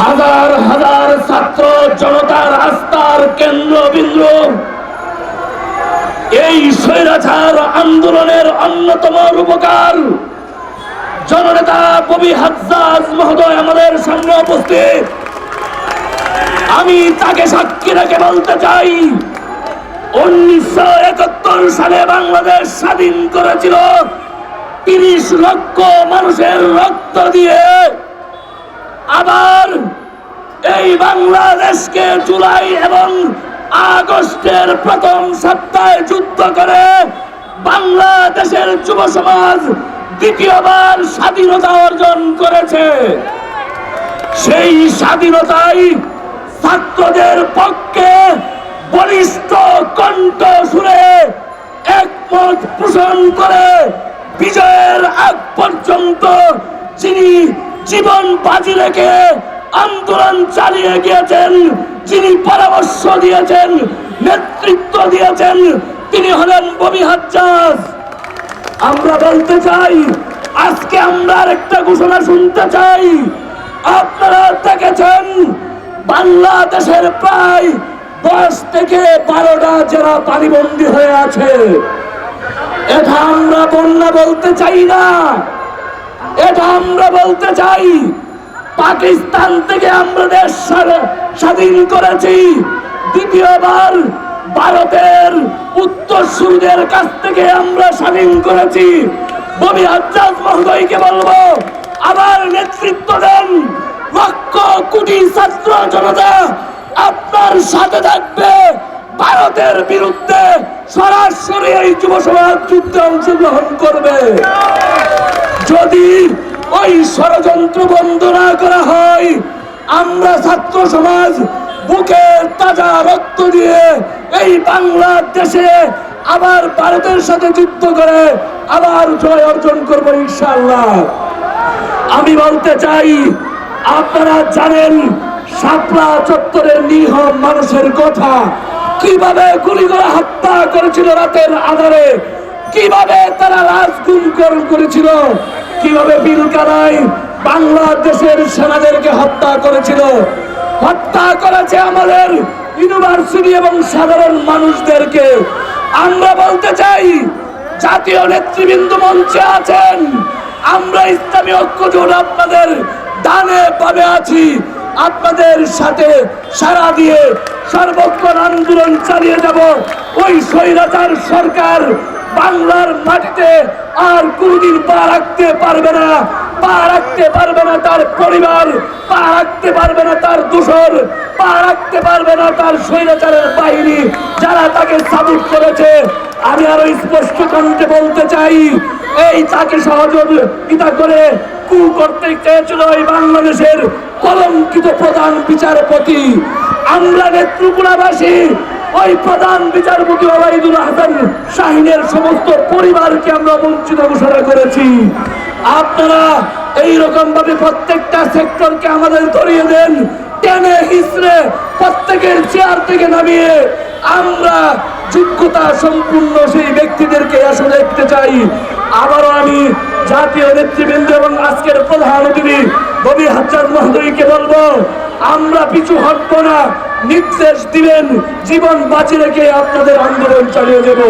হাজার হাজার ছাত্র জনতার আস্থার কেন্দ্রবিন্দু এই স্বৈরাচার আন্দোলনের অন্যতম রূপকার জননেতা কবি হাজ্জাজ মহোদয় আমাদের সামনে উপস্থিত। আমি তাকে সাক্ষী রেখে বলতে চাই, 1971 সালে বাংলাদেশ স্বাধীন করেছিল 30 লক্ষ মানুষের রক্ত দিয়ে। আবার এই বাংলাদেশকে জুলাই এবং আগস্টের প্রথম সপ্তাহে যুদ্ধ করে বাংলাদেশের যুব সমাজ দ্বিতীয়বার স্বাধীনতা অর্জন করেছে। সেই স্বাধীনতায় ছাত্রদের পক্ষে বলিষ্ঠ কণ্ঠ সুরে একমত পোষণ করে বিজয়ের আগ পর্যন্ত যিনি জীবন বাজি রেখে আন্দোলন চালিয়ে গিয়েছেন, যিনি পরামর্শ দিয়েছেন, নেতৃত্ব দিয়েছেন, তিনি হলেন কবি হাজ্জাজ। আমরা বলতে চাই, আজকে আমরা আরেকটা ঘোষণা শুনতে চাই। আপনারা দেখেছেন বাংলাদেশের প্রায় 10 থেকে 12টা জেলা পানিবন্দী হয়ে আছে। এটা আমরা বন্যা বলতে চাই না, এটা আমরা বলতে চাই পাকিস্তান থেকে আমরা দেশ স্বাধীন করেছি, দ্বিতীয়বার ভারতের উত্তরসূরিদের কাছ থেকে আমরা স্বাধীন করেছি। কবি হাজ্জাজ মহোদয়কে বলবো, আবার নেতৃত্ব দেন। লক্ষ কোটি ছাত্র জনতা আপনার সাথে থাকবে। ভারতের বিরুদ্ধে সরাসরি এই যুব সমাজ যুদ্ধে অংশগ্রহণ করবে। যদি ওই ষড়যন্ত্র বন্ধ না করা হয়, আমরা ছাত্র সমাজ বুকের তাজা রক্ত দিয়ে এই বাংলাদেশে আবার ভারতের সাথে যুদ্ধ করে আবার জয় অর্জন করবো ইনশাআল্লাহ। আমি বলতে চাই, আপনারা জানেন শাপলা চত্বরের নিরীহ মানুষের কথা, কিভাবে গুলি করে হত্যা করেছিল রাতের আধারে, কিভাবে তারা রাজগুম করেছিল, কিভাবে পিলকানায় বাংলাদেশের সেনাদেরকে হত্যা করেছিল, হত্যা করেছে আমাদের ইউনিভার্সিটি এবং সাধারণ মানুষদেরকে। আমরা বলতে চাই, জাতীয় নেতৃবৃন্দ মঞ্চে আছেন, আমরা ইসলামী ঐক্য জোট আপনাদের ডানে বামে আছি, আপনাদের সাথে সারা দিয়ে সর্বক্ষণ আন্দোলন চালিয়ে যাব। ওই স্বৈরাচার সরকার বাংলার মাটিতে আর কোনদিন পা রাখতে পারবে না, পা রাখতে পারবে না তার পরিবার, পা রাখতে পারবে না তার দোসর, পা রাখতে পারবে না তার স্বৈরাচারের বাহিনী যারা তাকে সাপোর্ট করেছে। আমি আরো স্পষ্ট কণ্ঠে বলতে চাই, এই তাকে সহযোগিতা করে কু করতে চেয়েছিল এই বাংলাদেশের কলঙ্কিত প্রধান বিচারপতি। আমরা নেত্রকোনাবাসী ওই প্রধান বিচারপতি ওবায়দুল হাসান শাহিনের সমস্ত পরিবারকে আমরা বঞ্চিত ঘোষণা করেছি। আপনারা এইরকম ভাবে প্রত্যেকটা সেক্টরকে আমাদের ধরিয়ে দেন, টেনে হিসড়ে প্রত্যেকের চেয়ার থেকে নামিয়ে আমরা যোগ্যতা সম্পূর্ণ সেই ব্যক্তিদেরকে আসলে দেখতে চাই। আবারও আমি জাতীয় নেতৃবৃন্দ এবং আজকের প্রধান অতিথি কবি হাজ্জাজ মহোদয়কে বলবো, আমরা পিছু হটবো না, নির্দেশ দিবেন, জীবন বাঁচিয়ে রেখে আপনাদের আন্দোলন চালিয়ে যাব।